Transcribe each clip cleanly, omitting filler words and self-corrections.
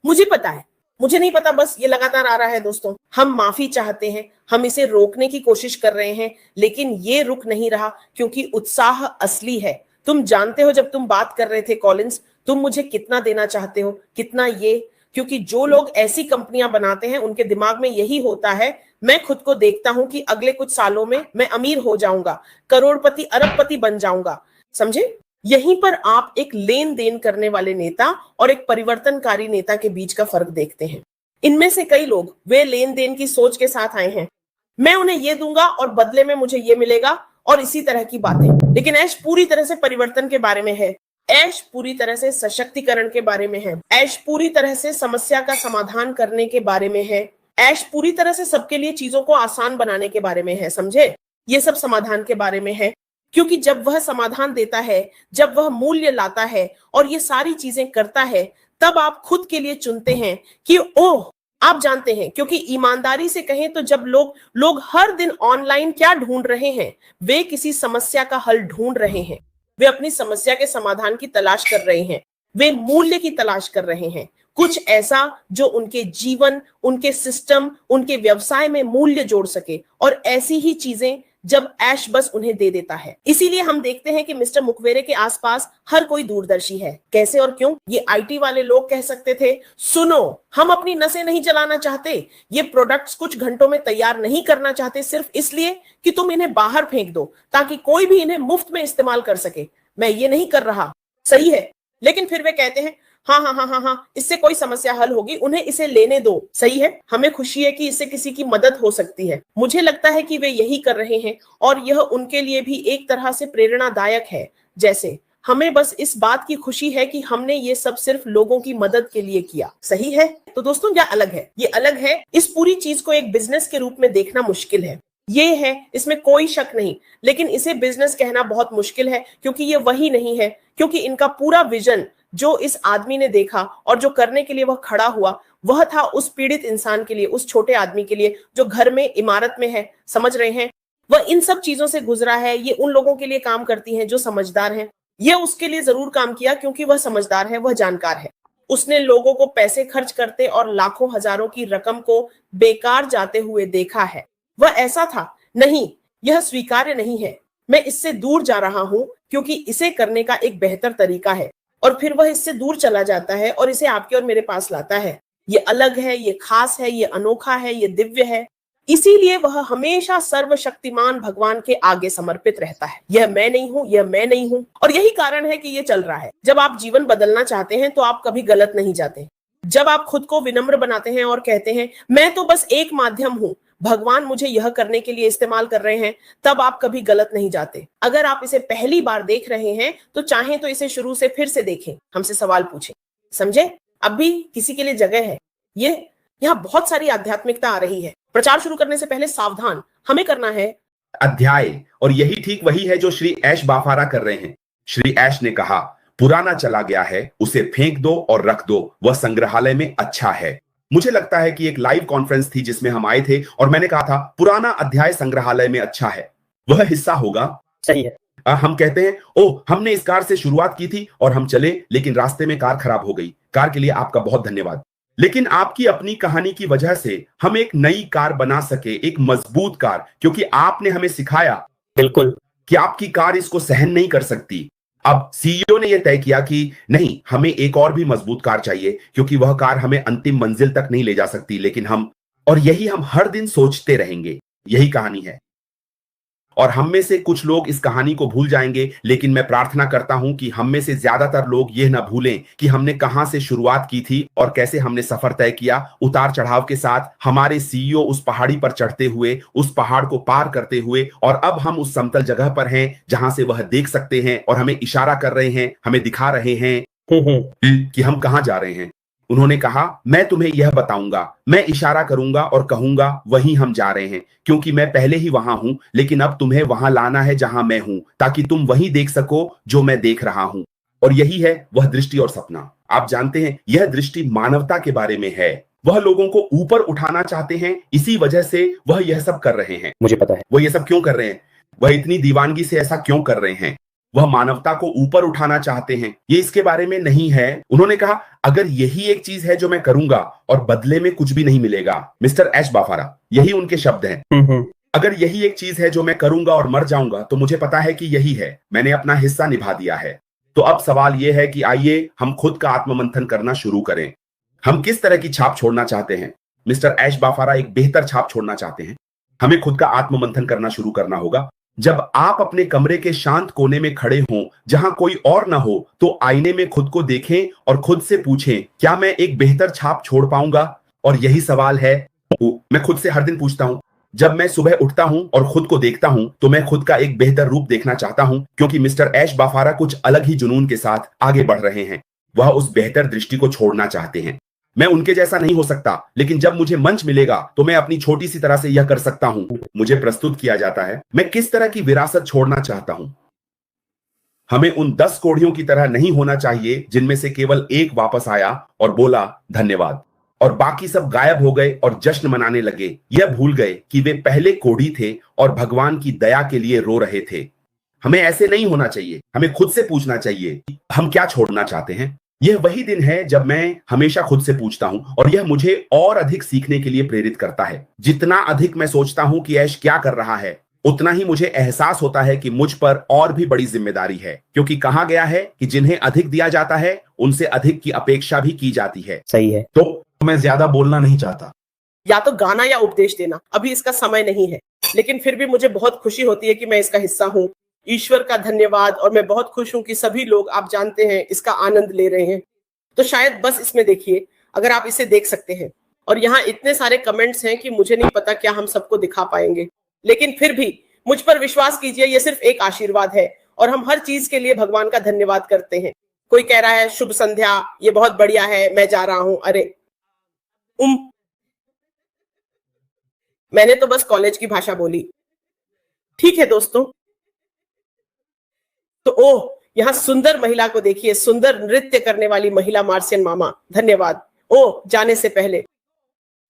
मुझे पता है, मुझे नहीं पता, बस ये लगातार आ रहा है दोस्तों। हम माफी चाहते हैं, हम इसे रोकने की कोशिश कर रहे हैं, लेकिन ये रुक नहीं रहा क्योंकि उत्साह असली है। तुम जानते हो, जब तुम बात कर रहे थे कॉलिंस, तुम मुझे कितना देना चाहते हो, कितना ये, क्योंकि जो लोग ऐसी कंपनियां बनाते हैं उनके दिमाग में यही होता है, मैं खुद को देखता हूं कि अगले कुछ सालों में मैं अमीर हो जाऊंगा, करोड़पति अरबपति बन जाऊंगा। समझे? यहीं पर आप एक लेन देन करने वाले नेता और एक परिवर्तनकारी नेता के बीच का फर्क देखते हैं। इनमें से कई लोग वे लेन देन की सोच के साथ आए हैं, मैं उन्हें ये दूंगा और बदले में मुझे ये मिलेगा, और इसी तरह की बातें। लेकिन ऐश पूरी तरह से परिवर्तन के बारे में है, ऐश पूरी तरह से सशक्तिकरण के बारे में है, ऐश पूरी तरह से समस्या का समाधान करने के बारे में है, ऐश पूरी तरह से सबके लिए चीजों को आसान बनाने के बारे में है। समझे? ये सब समाधान के बारे में है, क्योंकि जब वह समाधान देता है, जब वह मूल्य लाता है और ये सारी चीजें करता है, तब आप खुद के लिए चुनते हैं कि ओह, आप जानते हैं, क्योंकि ईमानदारी से कहें तो जब लोग हर दिन ऑनलाइन क्या ढूंढ रहे हैं, वे किसी समस्या का हल ढूंढ रहे हैं, वे अपनी समस्या के समाधान की तलाश कर रहे हैं, वे मूल्य की तलाश कर रहे हैं, कुछ ऐसा जो उनके जीवन, उनके सिस्टम, उनके व्यवसाय में मूल्य जोड़ सके। और ऐसी ही चीजें जब ऐश बस उन्हें दे देता है। इसीलिए हम देखते हैं कि मिस्टर मुखवेरे के आसपास हर कोई दूरदर्शी है। कैसे और क्यों? ये आईटी वाले लोग कह सकते थे, सुनो, हम अपनी नसें नहीं चलाना चाहते, ये प्रोडक्ट्स कुछ घंटों में तैयार नहीं करना चाहते सिर्फ इसलिए कि तुम इन्हें बाहर फेंक दो ताकि कोई भी इन्हें मुफ्त में इस्तेमाल कर सके। मैं ये नहीं कर रहा, सही है, लेकिन फिर वे कहते हैं हाँ हाँ हाँ हाँ हाँ, इससे कोई समस्या हल होगी, उन्हें इसे लेने दो। सही है, हमें खुशी है कि इससे किसी की मदद हो सकती है। मुझे लगता है कि वे यही कर रहे हैं और यह उनके लिए भी एक तरह से प्रेरणादायक है। जैसे हमें बस इस बात की खुशी है कि हमने ये सब सिर्फ लोगों की मदद के लिए किया। सही है? तो दोस्तों, क्या अलग है? ये अलग है। इस पूरी चीज को एक बिजनेस के रूप में देखना मुश्किल है, ये है, इसमें कोई शक नहीं, लेकिन इसे बिजनेस कहना बहुत मुश्किल है क्योंकि ये वही नहीं है, क्योंकि इनका पूरा विजन जो इस आदमी ने देखा और जो करने के लिए वह खड़ा हुआ, वह था उस पीड़ित इंसान के लिए, उस छोटे आदमी के लिए जो घर में, इमारत में है। समझ रहे हैं? वह इन सब चीजों से गुजरा है। ये उन लोगों के लिए काम करती हैं जो समझदार हैं। यह उसके लिए जरूर काम किया क्योंकि वह समझदार है, वह जानकार है। उसने लोगों को पैसे खर्च करते और लाखों हजारों की रकम को बेकार जाते हुए देखा है। वह ऐसा था, नहीं, यह स्वीकार्य नहीं है, मैं इससे दूर जा रहा हूं क्योंकि इसे करने का एक बेहतर तरीका है। और फिर वह इससे दूर चला जाता है और इसे आपके और मेरे पास लाता है। ये अलग है, ये खास है, ये अनोखा है, ये दिव्य है। इसीलिए वह हमेशा सर्वशक्तिमान भगवान के आगे समर्पित रहता है। यह मैं नहीं हूं, यह मैं नहीं हूं। और यही कारण है कि यह चल रहा है। जब आप जीवन बदलना चाहते हैं तो आप कभी गलत नहीं जाते। जब आप खुद को विनम्र बनाते हैं और कहते हैं मैं तो बस एक माध्यम हूं, भगवान मुझे यह करने के लिए इस्तेमाल कर रहे हैं, तब आप कभी गलत नहीं जाते। अगर आप इसे पहली बार देख रहे हैं तो चाहें तो इसे शुरू से फिर से देखें, हमसे सवाल पूछें। समझे? अब भी किसी के लिए जगह है। ये यहाँ बहुत सारी आध्यात्मिकता आ रही है। प्रचार शुरू करने से पहले सावधान, हमें करना है अध्याय। और यही ठीक वही है जो श्री ऐश बाफारा कर रहे हैं। श्री ऐश ने कहा, पुराना चला गया है, उसे फेंक दो और रख दो, वह संग्रहालय में अच्छा है। मुझे लगता है कि एक लाइव कॉन्फ्रेंस थी जिसमें हम आए थे और मैंने कहा था पुराना अध्याय संग्रहालय में अच्छा है, वह हिस्सा होगा। सही है। हम कहते हैं ओह, हमने इस कार से शुरुआत की थी और हम चले, लेकिन रास्ते में कार खराब हो गई। कार के लिए आपका बहुत धन्यवाद। लेकिन आपकी अपनी कहानी की वजह से हम एक नई कार बना सके, एक मजबूत कार, क्योंकि आपने हमें सिखाया बिल्कुल कि आपकी कार इसको सहन नहीं कर सकती। अब सीईओ ने यह तय किया कि नहीं, हमें एक और भी मजबूत कार चाहिए, क्योंकि वह कार हमें अंतिम मंजिल तक नहीं ले जा सकती, लेकिन हम, और यही हम हर दिन सोचते रहेंगे। यही कहानी है। और हम में से कुछ लोग इस कहानी को भूल जाएंगे, लेकिन मैं प्रार्थना करता हूं कि हम में से ज्यादातर लोग यह ना भूलें कि हमने कहां से शुरुआत की थी और कैसे हमने सफर तय किया, उतार चढ़ाव के साथ। हमारे सीईओ उस पहाड़ी पर चढ़ते हुए, उस पहाड़ को पार करते हुए, और अब हम उस समतल जगह पर हैं जहां से वह देख सकते हैं और हमें इशारा कर रहे हैं, हमें दिखा रहे हैं कि हम कहां जा रहे हैं। उन्होंने कहा, मैं तुम्हें यह बताऊंगा, मैं इशारा करूंगा और कहूंगा वहीं हम जा रहे हैं, क्योंकि मैं पहले ही वहां हूं, लेकिन अब तुम्हें वहां लाना है जहां मैं हूं, ताकि तुम वहीं देख सको जो मैं देख रहा हूं। और यही है वह दृष्टि और सपना। आप जानते हैं, यह दृष्टि मानवता के बारे में है। वह लोगों को ऊपर उठाना चाहते हैं, इसी वजह से वह यह सब कर रहे हैं। मुझे पता है वह यह सब क्यों कर रहे हैं, वह इतनी दीवानगी से ऐसा क्यों कर रहे हैं। वह मानवता को ऊपर उठाना चाहते हैं। ये इसके बारे में नहीं है। उन्होंने कहा, अगर यही एक चीज है जो मैं करूंगा और बदले में कुछ भी नहीं मिलेगा। मिस्टर ऐश बाफारा, यही उनके शब्द हैं। अगर यही एक चीज है जो मैं करूंगा और मर जाऊंगा तो मुझे पता है कि यही है, मैंने अपना हिस्सा निभा दिया है। तो अब सवाल यह है कि आइए हम खुद का आत्ममंथन करना शुरू करें। हम किस तरह की छाप छोड़ना चाहते हैं? मिस्टर ऐश बाफारा एक बेहतर छाप छोड़ना चाहते हैं। हमें खुद का आत्ममंथन करना शुरू करना होगा। जब आप अपने कमरे के शांत कोने में खड़े हों, जहां कोई और ना हो, तो आईने में खुद को देखें और खुद से पूछें, क्या मैं एक बेहतर छाप छोड़ पाऊंगा? और यही सवाल है मैं खुद से हर दिन पूछता हूं। जब मैं सुबह उठता हूं और खुद को देखता हूं तो मैं खुद का एक बेहतर रूप देखना चाहता हूं, क्योंकि मिस्टर ऐश बाफारा कुछ अलग ही जुनून के साथ आगे बढ़ रहे हैं। वह उस बेहतर दृष्टि को छोड़ना चाहते हैं। मैं उनके जैसा नहीं हो सकता, लेकिन जब मुझे मंच मिलेगा तो मैं अपनी छोटी सी तरह से यह कर सकता हूं। मुझे प्रस्तुत किया जाता है, मैं किस तरह की विरासत छोड़ना चाहता हूं। हमें उन 10 कोढ़ियों की तरह नहीं होना चाहिए जिनमें से केवल एक वापस आया और बोला धन्यवाद, और बाकी सब गायब हो गए और जश्न मनाने लगे। यह भूल गए कि वे पहले कोढ़ी थे और भगवान की दया के लिए रो रहे थे। हमें ऐसे नहीं होना चाहिए। हमें खुद से पूछना चाहिए, हम क्या छोड़ना चाहते हैं? यह वही दिन है जब मैं हमेशा खुद से पूछता हूं, और यह मुझे और अधिक सीखने के लिए प्रेरित करता है। जितना अधिक मैं सोचता हूं कि ऐश क्या कर रहा है, उतना ही मुझे एहसास होता है कि मुझ पर और भी बड़ी जिम्मेदारी है, क्योंकि कहा गया है कि जिन्हें अधिक दिया जाता है उनसे अधिक की अपेक्षा भी की जाती है। सही है। तो मैं ज्यादा बोलना नहीं चाहता। या तो गाना या उपदेश देना, अभी इसका समय नहीं है, लेकिन फिर भी मुझे बहुत खुशी होती है कि मैं इसका हिस्सा हूँ। ईश्वर का धन्यवाद, और मैं बहुत खुश हूं कि सभी लोग, आप जानते हैं, इसका आनंद ले रहे हैं। तो शायद बस इसमें देखिए, अगर आप इसे देख सकते हैं, और यहाँ इतने सारे कमेंट्स हैं कि मुझे नहीं पता क्या हम सबको दिखा पाएंगे, लेकिन फिर भी मुझ पर विश्वास कीजिए, ये सिर्फ एक आशीर्वाद है और हम हर चीज के लिए भगवान का धन्यवाद करते हैं। कोई कह रहा है शुभ संध्या, ये बहुत बढ़िया है, मैं जा रहा हूं। अरे मैंने तो बस कॉलेज की भाषा बोली। ठीक है दोस्तों, तो ओह, यहाँ सुंदर महिला को देखिए, सुंदर नृत्य करने वाली महिला मार्सियन मामा, धन्यवाद। ओह, जाने से पहले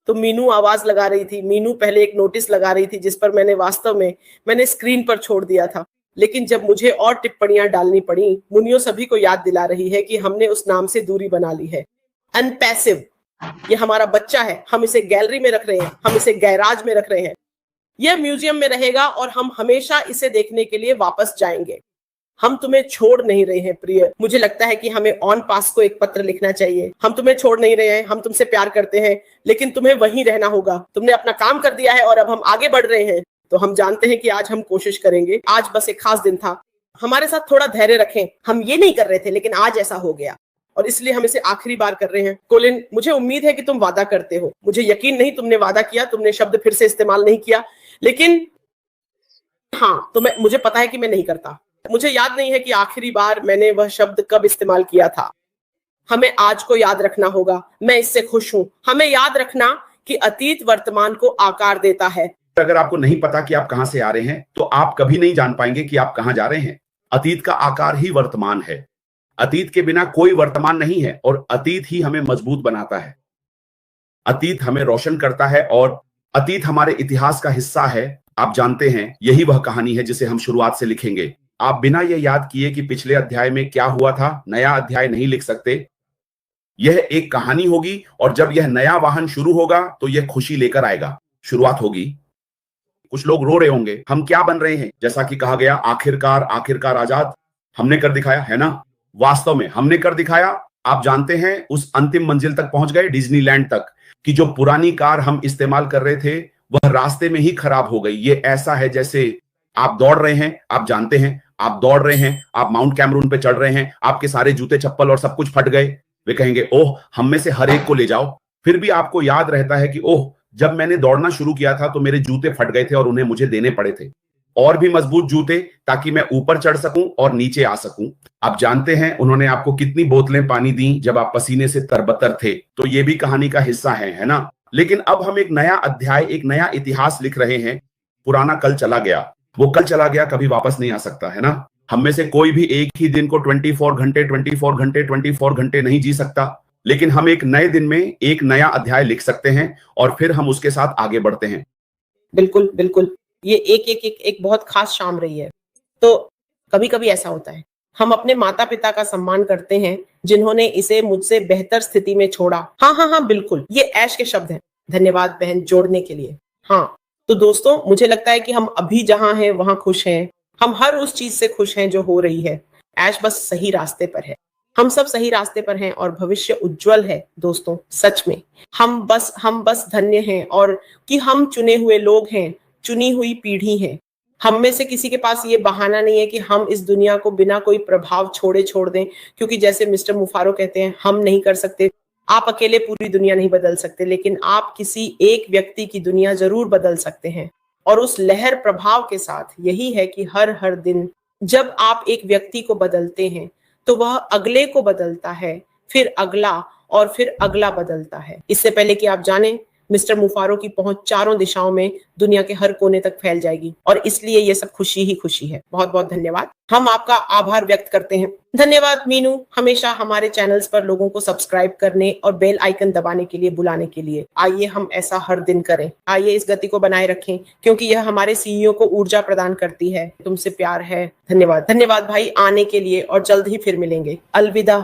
तो मीनू आवाज लगा रही थी। मीनू पहले एक नोटिस लगा रही थी जिस पर मैंने स्क्रीन पर छोड़ दिया था, लेकिन जब मुझे और टिप्पणियां डालनी पड़ी, मुनियो सभी को याद दिला रही है कि हमने उस नाम से दूरी बना ली है। अनपैसिव, ये हमारा बच्चा है, हम इसे गैलरी में रख रहे हैं, हम इसे गैराज में रख रहे हैं। यह म्यूजियम में रहेगा और हम हमेशा इसे देखने के लिए वापस जाएंगे। हम तुम्हें छोड़ नहीं रहे हैं प्रिय। मुझे लगता है कि हमें ऑन पास को एक पत्र लिखना चाहिए। हम तुम्हें छोड़ नहीं रहे हैं, हम तुमसे प्यार करते हैं, लेकिन तुम्हें वहीं रहना होगा। तुमने अपना काम कर दिया है और अब हम आगे बढ़ रहे हैं। तो हम जानते हैं कि आज हम कोशिश करेंगे। आज बस एक खास दिन था। हमारे साथ थोड़ा धैर्य रखें। हम ये नहीं कर रहे थे, लेकिन आज ऐसा हो गया और इसलिए हम इसे आखिरी बार कर रहे हैं। कोलिन, मुझे उम्मीद है कि तुम वादा करते हो। मुझे यकीन नहीं तुमने वादा किया, तुमने शब्द फिर से इस्तेमाल नहीं किया, लेकिन हाँ, तो मुझे पता है कि मैं नहीं करता। मुझे याद नहीं है कि आखिरी बार मैंने वह शब्द कब इस्तेमाल किया था। हमें आज को याद रखना होगा। मैं इससे खुश हूं। हमें याद रखना कि अतीत वर्तमान को आकार देता है। अगर आपको नहीं पता कि आप कहां से आ रहे हैं, तो आप कभी नहीं जान पाएंगे कि आप कहां जा रहे हैं। अतीत का आकार ही वर्तमान है। अतीत के बिना कोई वर्तमान नहीं है, और अतीत ही हमें मजबूत बनाता है। अतीत हमें रोशन करता है और अतीत हमारे इतिहास का हिस्सा है। आप जानते हैं, यही वह कहानी है जिसे हम शुरुआत से लिखेंगे। आप बिना यह याद किए कि पिछले अध्याय में क्या हुआ था, नया अध्याय नहीं लिख सकते। यह एक कहानी होगी, और जब यह नया वाहन शुरू होगा तो यह खुशी लेकर आएगा। शुरुआत होगी। कुछ लोग रो रहे होंगे, हम क्या बन रहे हैं? जैसा कि कहा गया, आखिरकार आखिरकार आजाद। हमने कर दिखाया, है ना? वास्तव में हमने कर दिखाया। आप जानते हैं, उस अंतिम मंजिल तक पहुंच गए, डिज्नीलैंड तक, कि जो पुरानी कार हम इस्तेमाल कर रहे थे वह रास्ते में ही खराब हो गई। ये ऐसा है जैसे आप दौड़ रहे हैं, आप जानते हैं, आप दौड़ रहे हैं, आप माउंट कैमरून पे चढ़ रहे हैं, आपके सारे जूते चप्पल और सब कुछ फट गए। वे कहेंगे, ओह, हम में से हर एक को ले जाओ। फिर भी आपको याद रहता है कि ओह, जब मैंने दौड़ना शुरू किया था तो मेरे जूते फट गए थे और उन्हें मुझे देने पड़े थे और भी मजबूत जूते, ताकि मैं ऊपर चढ़ सकूं और नीचे आ सकूं। आप जानते हैं उन्होंने आपको कितनी बोतलें पानी दी जब आप पसीने से तरबतर थे। तो ये भी कहानी का हिस्सा है ना? लेकिन अब हम एक नया अध्याय, एक नया इतिहास लिख रहे हैं। पुराना कल चला गया, वो कल चला गया, कभी वापस नहीं आ सकता, है ना? हम में से कोई भी एक ही दिन को 24 घंटे नहीं जी सकता, लेकिन हम एक नए दिन में एक नया अध्याय लिख सकते हैं और फिर हम उसके साथ आगे बढ़ते हैं। बिल्कुल बिल्कुल, ये एक बहुत खास शाम रही है। तो कभी कभी ऐसा होता है, हम अपने माता पिता का सम्मान करते हैं जिन्होंने इसे मुझसे बेहतर स्थिति में छोड़ा। हाँ हाँ हाँ बिल्कुल, ये ऐश के शब्द हैं। धन्यवाद बहन जोड़ने के लिए। हाँ, तो दोस्तों मुझे लगता है कि हम अभी जहां हैं वहां खुश हैं। हम हर उस चीज से खुश हैं जो हो रही है। ऐश बस सही रास्ते पर है। हम सब सही रास्ते पर हैं और भविष्य उज्जवल है दोस्तों, सच में। हम बस धन्य हैं और कि हम चुने हुए लोग हैं, चुनी हुई पीढ़ी हैं। हम में से किसी के पास ये बहाना नहीं है कि हम इस दुनिया को बिना कोई प्रभाव छोड़े छोड़ दें, क्योंकि जैसे मिस्टर मुफारो कहते हैं, हम नहीं कर सकते। आप अकेले पूरी दुनिया नहीं बदल सकते, लेकिन आप किसी एक व्यक्ति की दुनिया जरूर बदल सकते हैं। और उस लहर प्रभाव के साथ यही है कि हर हर दिन जब आप एक व्यक्ति को बदलते हैं तो वह अगले को बदलता है, फिर अगला और फिर अगला बदलता है। इससे पहले कि आप जानें, मिस्टर मुफारो की पहुंच चारों दिशाओं में दुनिया के हर कोने तक फैल जाएगी और इसलिए ये सब खुशी ही खुशी है। बहुत बहुत धन्यवाद। हम आपका आभार व्यक्त करते हैं। धन्यवाद मीनू, हमेशा हमारे चैनल्स पर लोगों को सब्सक्राइब करने और बेल आइकन दबाने के लिए बुलाने के लिए। आइए हम ऐसा हर दिन करें। आइए इस गति को बनाए रखें, क्योंकि यह हमारे सीईओ को ऊर्जा प्रदान करती है। तुमसे प्यार है। धन्यवाद। धन्यवाद भाई आने के लिए और जल्द ही फिर मिलेंगे। अलविदा।